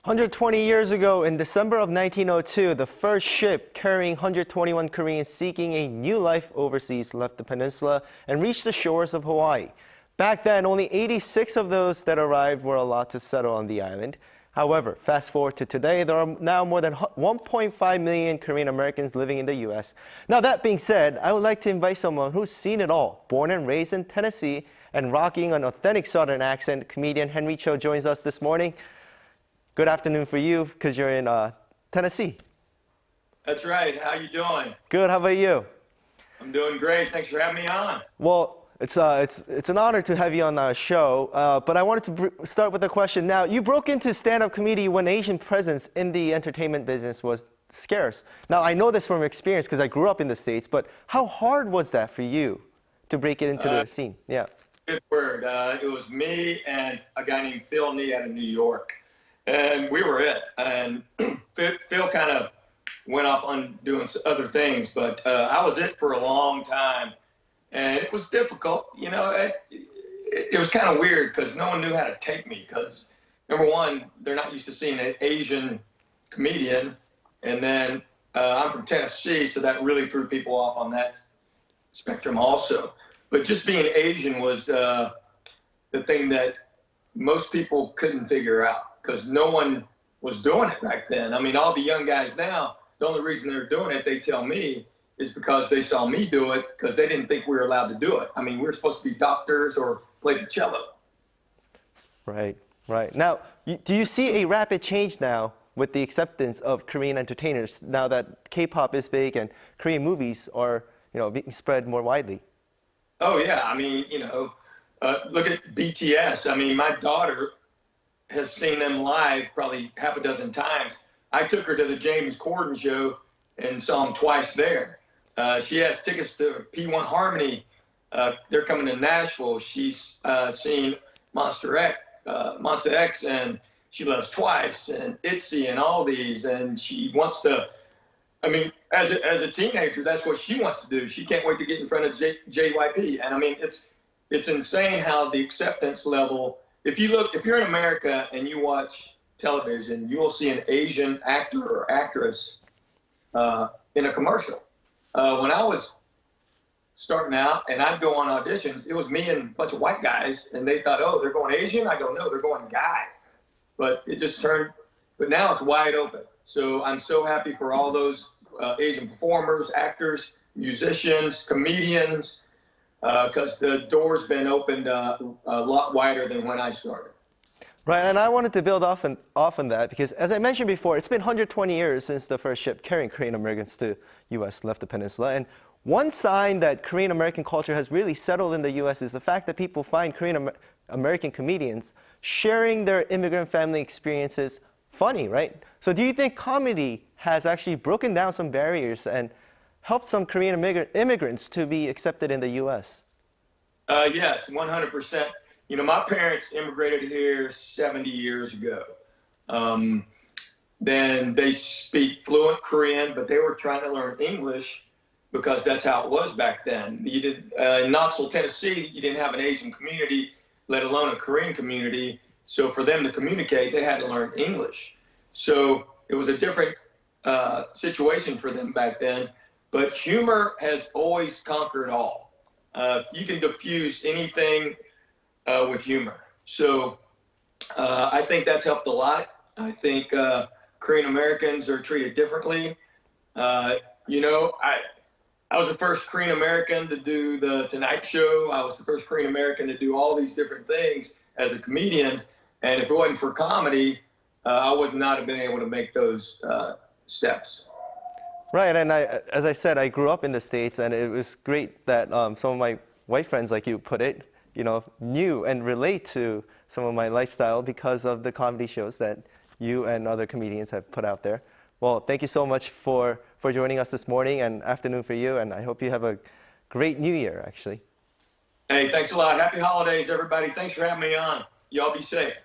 120 years ago, in December of 1902, the first ship carrying 121 Koreans seeking a new life overseas left the peninsula and reached the shores of Hawaii. Back then, only 86 of those that arrived were allowed to settle on the island. However, fast forward to today, there are now more than 1.5 million Korean Americans living in the U.S. Now, that being said, I would like to invite someone who's seen it all. Born and raised in Tennessee and rocking an authentic Southern accent, comedian Henry Cho joins us this morning. Good afternoon for you, because you're in Tennessee. That's right. How you doing? Good. How about you? I'm doing great. Thanks for having me on. Well, it's an honor to have you on our show. But I wanted to start with a question. Now, you broke into stand-up comedy when Asian presence in the entertainment business was scarce. Now, I know this from experience because I grew up in the States. But how hard was that for you to break it into the scene? Yeah. Good word. It was me and a guy named Phil Nee out of New York. And we were it. And Phil kind of went off on doing other things, but I was it for a long time. And it was difficult. You know, it was kind of weird because no one knew how to take me because, number one, they're not used to seeing an Asian comedian. And then I'm from Tennessee, so that really threw people off on that spectrum also. But just being Asian was the thing that most people couldn't figure out, because no one was doing it back then. I mean, all the young guys now, the only reason they're doing it, they tell me, is because they saw me do it, because they didn't think we were allowed to do it. I mean, we were supposed to be doctors or play the cello. Right, right. Now, do you see a rapid change now with the acceptance of Korean entertainers, now that K-pop is big and Korean movies are, being spread more widely? Oh, yeah. I mean, look at BTS. I mean, my daughter has seen them live probably half a dozen times. I took her to the James Corden show and saw them twice there. She has tickets to P1 Harmony. They're coming to Nashville. She's seen Monster X, and she loves Twice and ITZY and all these. And she wants to, I mean, as a teenager, that's what she wants to do. She can't wait to get in front of JYP. And I mean, it's insane how the acceptance level. If you're in America and you watch television, you will see an Asian actor or actress in a commercial. When I was starting out and I'd go on auditions, it was me and a bunch of white guys, and they thought, oh, they're going Asian? I go, no, they're going guy. But it just turned, but now it's wide open. So I'm so happy for all those Asian performers, actors, musicians, comedians, because the door's been opened a lot wider than when I started. Right, and I wanted to build off on that because, as I mentioned before, it's been 120 years since the first ship carrying Korean Americans to U.S. left the peninsula. And one sign that Korean American culture has really settled in the U.S. is the fact that people find Korean American comedians sharing their immigrant family experiences funny, right? So do you think comedy has actually broken down some barriers and helped some Korean immigrants to be accepted in the U.S.? Yes, 100%. My parents immigrated here 70 years ago. Then they speak fluent Korean, but they were trying to learn English because that's how it was back then. In Knoxville, Tennessee, you didn't have an Asian community, let alone a Korean community. So for them to communicate, they had to learn English. So it was a different situation for them back then. But humor has always conquered all. You can diffuse anything with humor. So I think that's helped a lot. I think Korean Americans are treated differently. I was the first Korean American to do the Tonight Show. I was the first Korean American to do all these different things as a comedian. And if it wasn't for comedy, I would not have been able to make those steps. Right, and as I said, I grew up in the States, and it was great that some of my white friends, like you put it, knew and relate to some of my lifestyle because of the comedy shows that you and other comedians have put out there. Well, thank you so much for joining us this morning and afternoon for you, and I hope you have a great New Year, actually. Hey, thanks a lot. Happy holidays, everybody. Thanks for having me on. Y'all be safe.